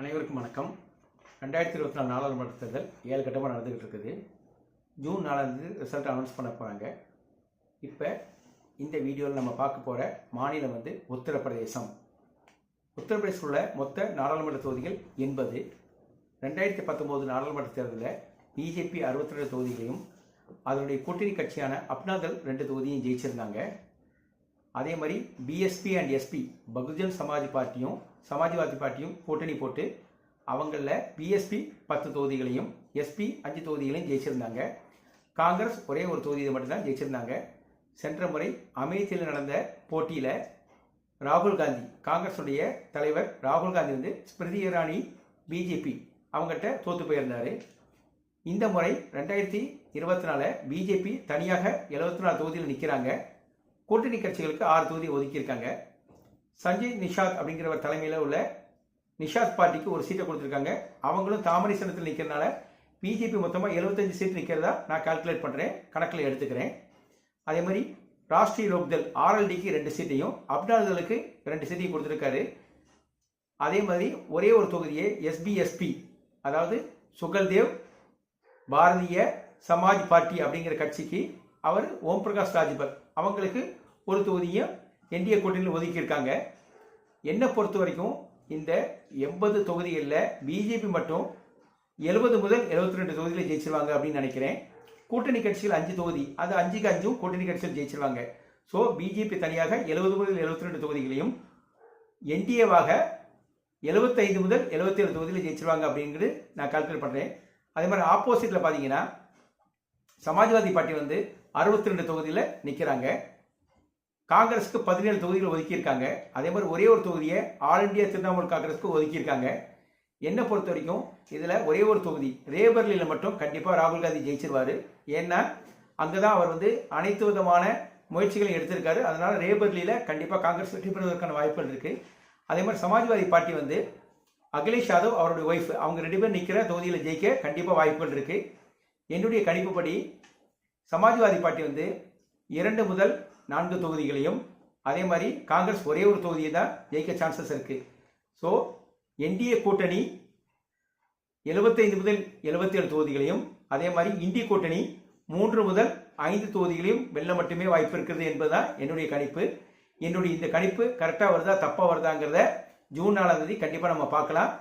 அனைவருக்கும் வணக்கம். 2024 நாடாளுமன்ற தேர்தல் 7 கட்டமாக நடந்துகிட்டு இருக்குது. ஜூன் 4 ரிசல்ட் அனௌன்ஸ் பண்ண போகிறாங்க. இப்போ இந்த வீடியோவில் நம்ம பார்க்க போகிற மாநிலம் உத்தரப்பிரதேசம். உத்தரப்பிரதேசத்தில் உள்ள மொத்த நாடாளுமன்ற தொகுதிகள் 80. 2019 நாடாளுமன்ற தேர்தலில் பிஜேபி 62 தொகுதிகளையும் அதனுடைய கூட்டணி கட்சியான அப்னாதல் 2 தொகுதியும் ஜெயிச்சிருந்தாங்க. அதே மாதிரி BSP and SP Bahujan Samajwadi பார்ட்டியும் கூட்டணி போட்டு அவங்களில் பிஎஸ்பி 10 தொகுதிகளையும் எஸ்பி 5 தொகுதிகளையும் ஜெயிச்சிருந்தாங்க. காங்கிரஸ் ஒரே ஒரு தொகுதியை மட்டும்தான் ஜெயிச்சிருந்தாங்க. சென்ற முறை அமேதியில் நடந்த போட்டியில் ராகுல் காந்தி, காங்கிரஸுடைய தலைவர் ராகுல் காந்தி ஸ்மிருதி இரானி பிஜேபி அவங்ககிட்ட தோற்று போயிருந்தார். இந்த முறை 2024 பிஜேபி தனியாக 74 தொகுதியில் நிற்கிறாங்க. கூட்டணி கட்சிகளுக்கு 6 தொகுதி ஒதுக்கியிருக்காங்க. சஞ்சய் நிஷாத் அப்படிங்கிறவர் தலைமையில் உள்ள நிஷாத் பார்ட்டிக்கு ஒரு சீட்டை கொடுத்துருக்காங்க. அவங்களும் தாமரை சின்னத்தில் நிற்கிறதுனால பிஜேபி மொத்தமாக 75 சீட் நிற்கிறதா நான் கால்குலேட் பண்ணுறேன், கணக்கில் எடுத்துக்கிறேன். அதே மாதிரி ராஷ்டிரிய லோக்தள் ஆர்எல்டிக்கு 2 சீட்டையும் அப்னாதலுக்கு 2 சீட்டையும் கொடுத்துருக்காரு. அதே மாதிரி ஒரே ஒரு தொகுதியை எஸ்பிஎஸ்பி, அதாவது சுகல்தேவ் பாரதிய சமாஜ் பார்ட்டி அப்படிங்கிற கட்சிக்கு அவர் ஓம் பிரகாஷ் ராஜ்பர் அவங்களுக்கு ஒரு தொகுதியும் என்டிஏ கூட்டணியில் ஒதுக்கியிருக்காங்க. என்னை பொறுத்த வரைக்கும் இந்த 80 தொகுதிகளில் பிஜேபி மட்டும் 70 முதல் 72 தொகுதியில் ஜெயிச்சிருவாங்க அப்படின்னு நினைக்கிறேன். கூட்டணி கட்சிகள் 5 தொகுதி, அது 5க்கு 5 கூட்டணி கட்சிகள் ஜெயிச்சிருவாங்க. ஸோ பிஜேபி தனியாக 70 முதல் 72 தொகுதிகளையும் என்டிஏவாக 75 முதல் 77 தொகுதியில் ஜெயிச்சிருவாங்க அப்படிங்கிறது நான் கால்குலேட் பண்ணுறேன். அதே மாதிரி ஆப்போசிட்டில் பார்த்தீங்கன்னா சமாஜ்வாதி பார்ட்டி 62 தொகுதியில் நிற்கிறாங்க. காங்கிரஸுக்கு 17 தொகுதிகள் ஒதுக்கியிருக்காங்க. அதே மாதிரி ஒரே ஒரு தொகுதியை ஆல் இண்டியா திரிணாமுல் காங்கிரஸுக்கு ஒதுக்கியிருக்காங்க. என்னை பொறுத்த வரைக்கும் இதில் ஒரே ஒரு தொகுதி ரேபர்லியில் மட்டும் கண்டிப்பாக ராகுல் காந்தி ஜெயிச்சிருவார். ஏன்னா அங்கே தான் அவர் அனைத்து விதமான முயற்சிகளையும் எடுத்திருக்காரு. அதனால ரேபர்லியில் கண்டிப்பாக காங்கிரஸ் வெற்றி பெறுவதற்கான வாய்ப்புகள் இருக்குது. அதே மாதிரி சமாஜ்வாதி பார்ட்டி அகிலேஷ் யாதவ் அவருடைய ஒய்ஃப் அவங்க 2 பேர் நிற்கிற தொகுதியில் ஜெயிக்க கண்டிப்பாக வாய்ப்புகள் இருக்குது. என்னுடைய கணிப்புப்படி சமாஜ்வாதி பார்ட்டி 2 முதல் 4 தொகுதிகளையும், அதே மாதிரி காங்கிரஸ் ஒரே ஒரு தொகுதியை தான் ஜெயிக்க சான்சஸ் இருக்கு. ஸோ என்டிஏ கூட்டணி 75 முதல் 77 தொகுதிகளையும், அதே மாதிரி இந்திய கூட்டணி 3 முதல் 5 தொகுதிகளையும் வெல்ல மட்டுமே வாய்ப்பு இருக்கிறது என்பதுதான் என்னுடைய கணிப்பு. என்னுடைய இந்த கணிப்பு கரெக்டாக வருதா தப்பாக வருதாங்கிறத ஜூன் 4 கண்டிப்பாக நம்ம பார்க்கலாம்.